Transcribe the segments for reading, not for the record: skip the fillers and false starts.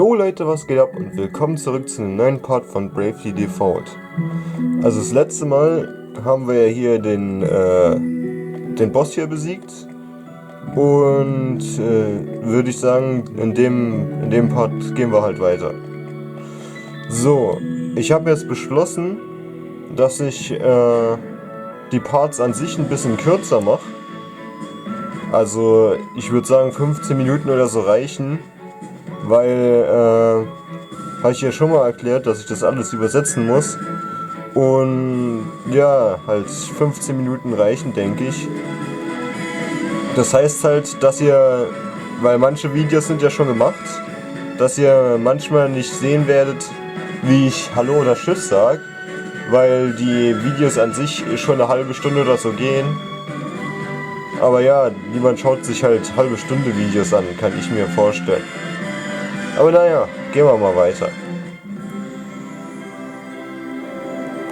Jo Leute, was geht ab und willkommen zurück zu einem neuen Part von Bravely Default. Also das letzte Mal haben wir ja hier den Boss hier besiegt und würde ich sagen, in dem Part gehen wir halt weiter. So, ich habe jetzt beschlossen, dass ich die Parts an sich ein bisschen kürzer mache. Also ich würde sagen 15 Minuten oder so reichen. Weil, habe ich ja schon mal erklärt, dass ich das alles übersetzen muss. Und ja, halt 15 Minuten reichen, denke ich. Das heißt halt, dass ihr, weil manche Videos sind ja schon gemacht, dass ihr manchmal nicht sehen werdet, wie ich Hallo oder Tschüss sage, weil die Videos an sich schon eine halbe Stunde oder so gehen. Aber ja, niemand schaut sich halt halbe Stunde Videos an, kann ich mir vorstellen. Aber naja, gehen wir mal weiter.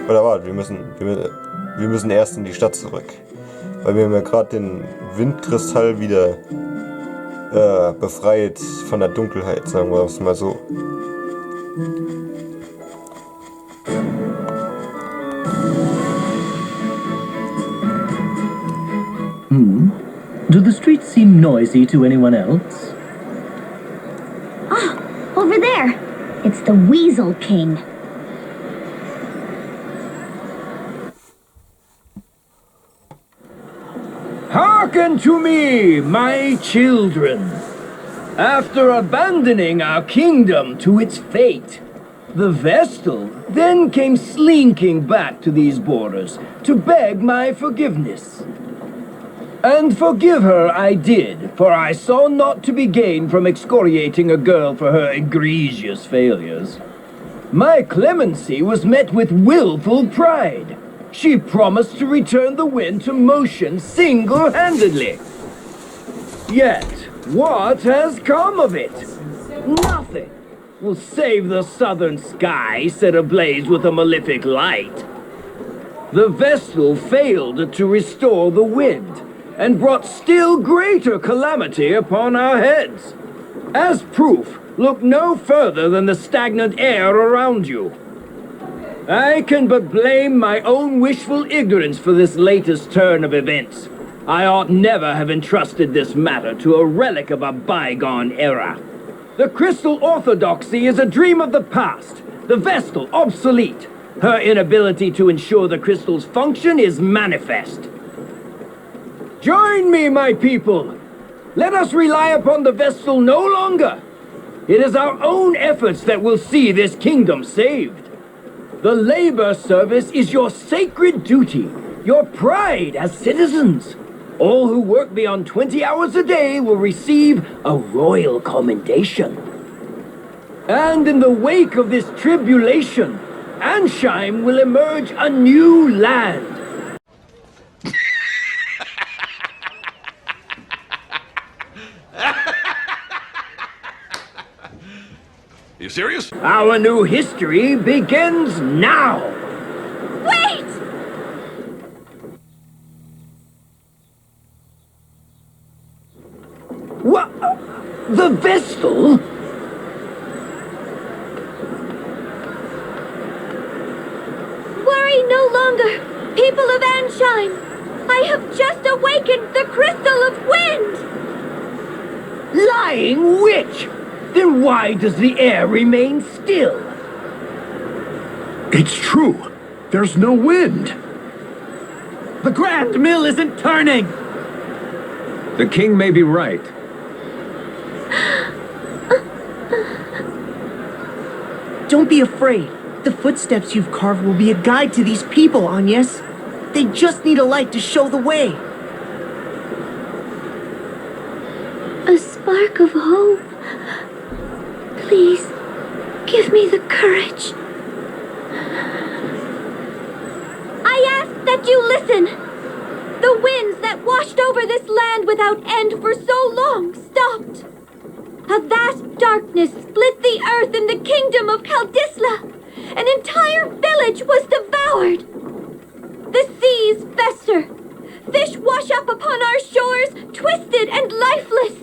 Oder warte, wir müssen erst in die Stadt zurück. Weil wir haben ja gerade den Windkristall wieder befreit von der Dunkelheit, sagen wir es mal so. Do the streets seem noisy to anyone else? Over there. It's the Weasel King. Hearken to me, my children. After abandoning our kingdom to its fate, the Vestal then came slinking back to these borders to beg my forgiveness. And forgive her I did, for I saw naught to be gained from excoriating a girl for her egregious failures. My clemency was met with willful pride. She promised to return the wind to motion single-handedly. Yet, what has come of it? Nothing will save the southern sky set ablaze with a malefic light. The Vestal failed to restore the wind, and brought still greater calamity upon our heads. As proof, look no further than the stagnant air around you. I can but blame my own wishful ignorance for this latest turn of events. I ought never have entrusted this matter to a relic of a bygone era. The crystal orthodoxy is a dream of the past, the Vestal obsolete. Her inability to ensure the crystal's function is manifest. Join me, my people! Let us rely upon the Vestal no longer! It is our own efforts that will see this kingdom saved. The labor service is your sacred duty, your pride as citizens. All who work beyond 20 hours a day will receive a royal commendation. And in the wake of this tribulation, Ansheim will emerge a new land. You serious? Our new history begins now! Wait! What? The Vestal? Worry no longer, people of Ansheim. I have just awakened the Crystal of Wind! Lying witch! Then why does the air remain still? It's true. There's no wind. The Grand Mill isn't turning! The king may be right. Don't be afraid. The footsteps you've carved will be a guide to these people, Agnes. They just need a light to show the way. A spark of hope. Please, give me the courage. I ask that you listen. The winds that washed over this land without end for so long stopped. A vast darkness split the earth in the kingdom of Kaldisla. An entire village was devoured. The seas fester. Fish wash up upon our shores, twisted and lifeless.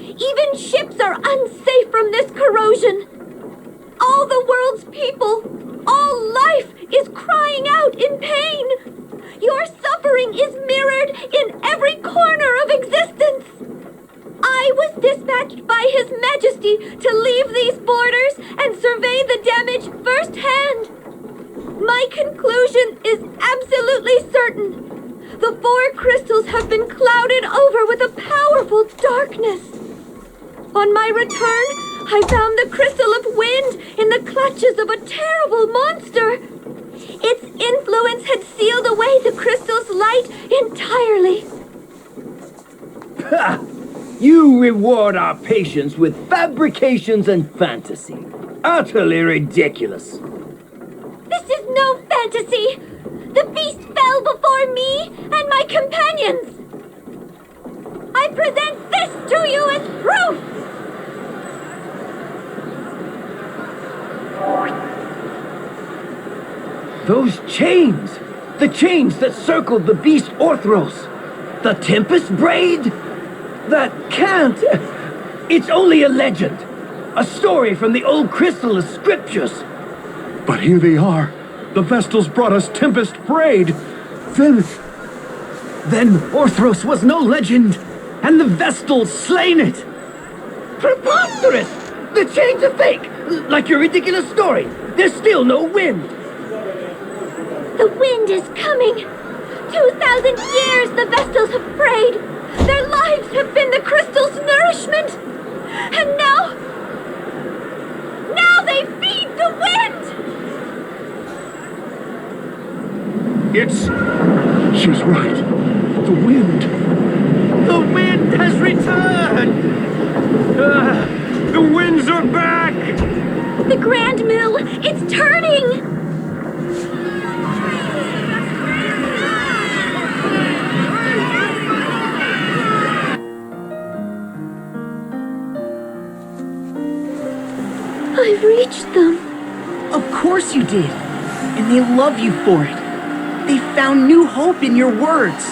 Even ships are unsafe from this corrosion. All the world's people, all life is crying out in pain. Your suffering is mirrored in every corner of existence. I was dispatched by His Majesty to leave these borders and survey the damage firsthand. My conclusion is absolutely certain. The 4 crystals have been clouded over with a powerful darkness. On my return, I found the crystal of wind in the clutches of a terrible monster. Its influence had sealed away the crystal's light entirely. Ha! You reward our patience with fabrications and fantasy. Utterly ridiculous. This is no fantasy. The beast fell before me and my companions. I present this to you as proof. Those chains! The chains that circled the beast Orthros! The Tempest Braid? That can't... It's only a legend. A story from the old Crystalist scriptures. But here they are. The Vestals brought us Tempest Braid. Then Orthros was no legend, and the Vestals slain it! Preposterous! The chains are fake! Like your ridiculous story! There's still no wind! The wind is coming. 2,000 years the Vestals have prayed. Their lives have been the crystal's nourishment. And now they feed the wind! She's right. The wind. The wind has returned! The winds are back! The Grand Mill, it's turning! I've reached them. Of course you did. And they love you for it. They found new hope in your words.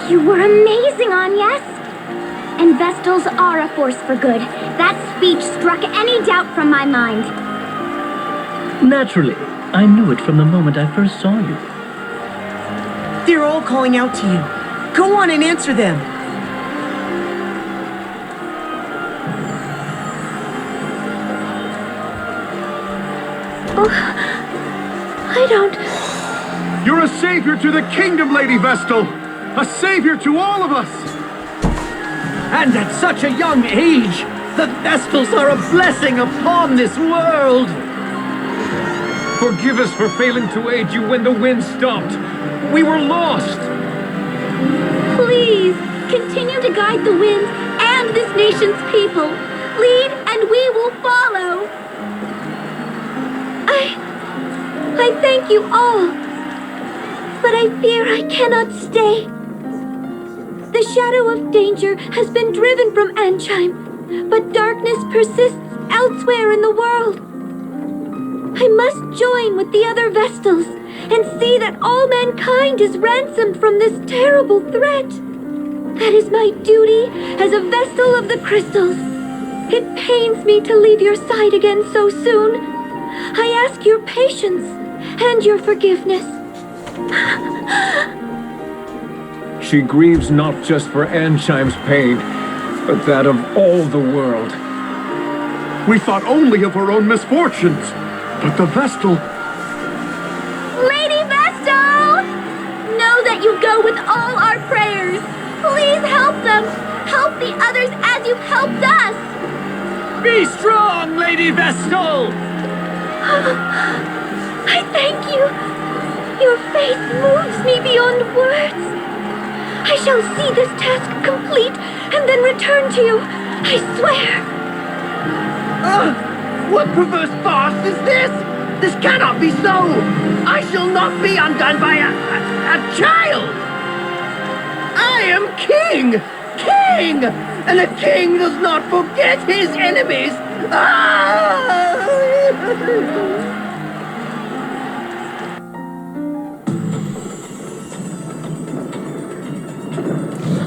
You were amazing, Agnes. And Vestals are a force for good. That speech struck any doubt from my mind. Naturally, I knew it from the moment I first saw you. They're all calling out to you. Go on and answer them. I don't... You're a savior to the kingdom, Lady Vestal. A savior to all of us. And at such a young age, the Vestals are a blessing upon this world! Forgive us for failing to aid you when the wind stopped. We were lost. Please, continue to guide the wind and this nation's people. Lead and we will follow. I thank you all. But I fear I cannot stay. The shadow of danger has been driven from Ansheim, but darkness persists elsewhere in the world. I must join with the other Vestals and see that all mankind is ransomed from this terrible threat. That is my duty as a Vestal of the Crystals. It pains me to leave your side again so soon. I ask your patience and your forgiveness. She grieves not just for Ansheim's pain, but that of all the world. We thought only of our own misfortunes. But the Vestal... Lady Vestal! Know that you go with all our prayers. Please help them. Help the others as you've helped us. Be strong, Lady Vestal! I thank you. Your faith moves me beyond words. I shall see this task complete and then return to you. I swear. What perverse farce is this? This cannot be so! I shall not be undone by a child! I am king! King! And a king does not forget his enemies!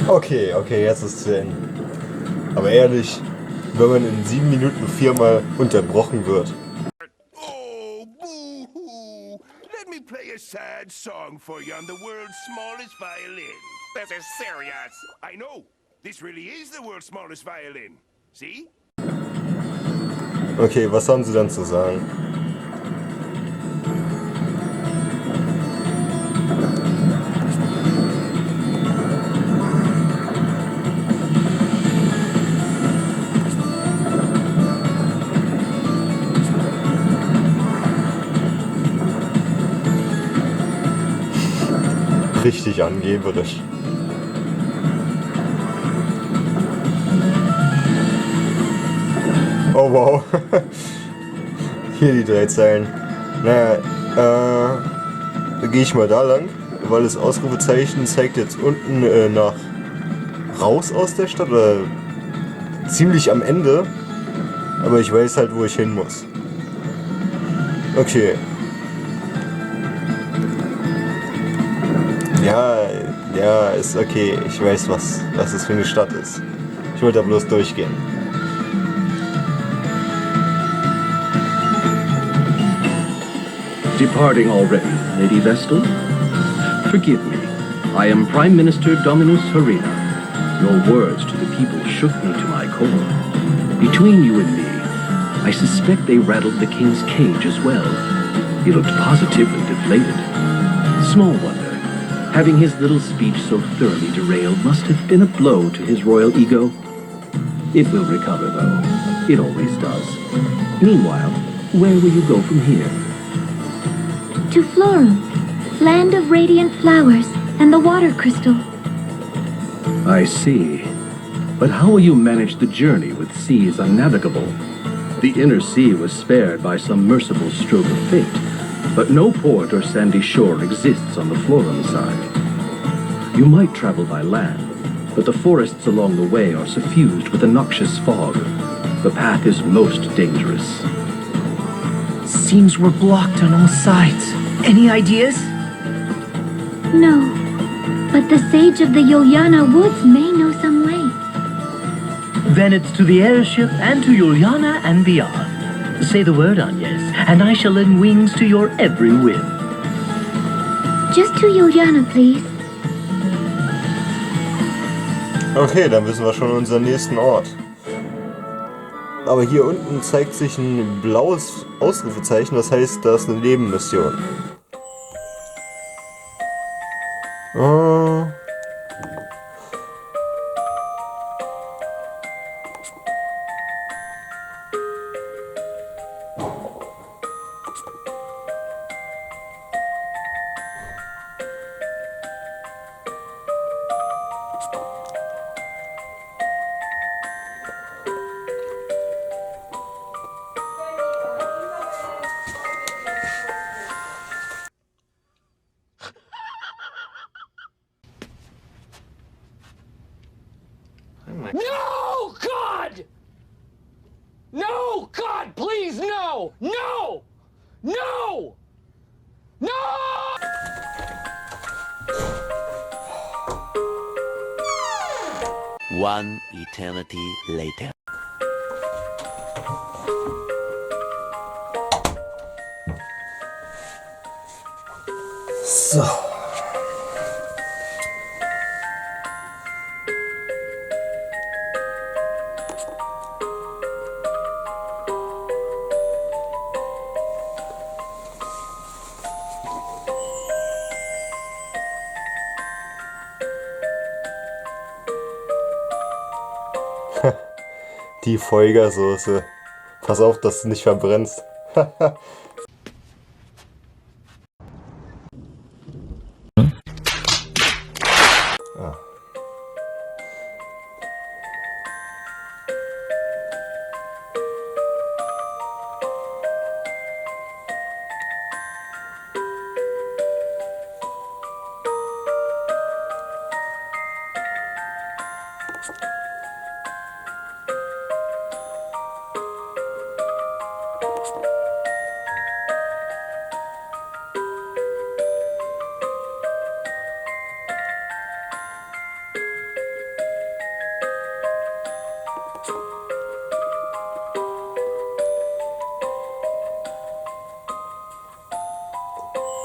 Okay, jetzt ist zu Ende. Aber ehrlich, wenn man in 7 Minuten 4-mal unterbrochen wird. Oh, boo-hoo. Let me play a sad song for you on the world's smallest violin. This is serious. I know. This really is the world's smallest violin. See? Okay, was haben Sie dann zu sagen? Richtig angeberisch. Oh wow. Hier die 3 Zeilen. Naja, da gehe ich mal da lang, weil das Ausrufezeichen zeigt jetzt unten nach raus aus der Stadt, oder ziemlich am Ende. Aber ich weiß halt, wo ich hin muss. Okay. Ja, ist okay. Ich weiß, was das für eine Stadt ist. Ich wollte da bloß durchgehen. Departing already, Lady Vestal? Forgive me. I am Prime Minister Dominus Harina. Your words to the people shook me to my core. Between you and me, I suspect they rattled the king's cage as well. He looked positively deflated. Small wonder. Having his little speech so thoroughly derailed must have been a blow to his royal ego. It will recover, though. It always does. Meanwhile, where will you go from here? To Florum, land of radiant flowers and the water crystal. I see. But how will you manage the journey with seas unnavigable? The inner sea was spared by some merciful stroke of fate, but no port or sandy shore exists on the Florum side. You might travel by land, but the forests along the way are suffused with a noxious fog. The path is most dangerous. Seems we're blocked on all sides. Any ideas? No, but the sage of the Yuliana woods may know some way. Then it's to the airship and to Juliana and beyond. Say the word, Agnes, and I shall lend wings to your every whim. Just to Juliana, please. Okay, dann wissen wir schon unseren nächsten Ort. Aber hier unten zeigt sich ein blaues Ausrufezeichen, das heißt, da ist eine Nebenmission. No, God! No, God, please, no! No! No! No! One eternity later. So. Die Folgersoße. Pass auf, dass du nicht verbrennst. Ah.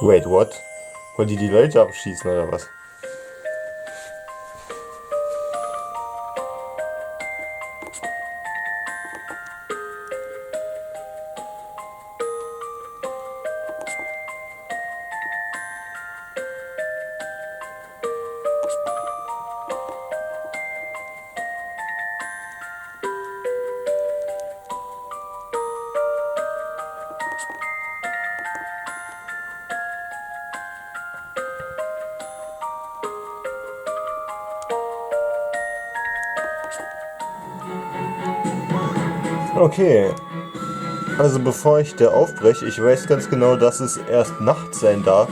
Wait, what? Wollen die Leute abschießen oder was? Okay, also bevor ich da aufbreche, ich weiß ganz genau, dass es erst Nacht sein darf,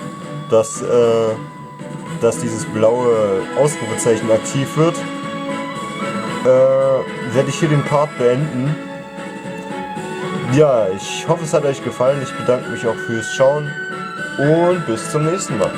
dass dieses blaue Ausrufezeichen aktiv wird, werde ich hier den Part beenden. Ja, ich hoffe, es hat euch gefallen. Ich bedanke mich auch fürs Schauen und bis zum nächsten Mal.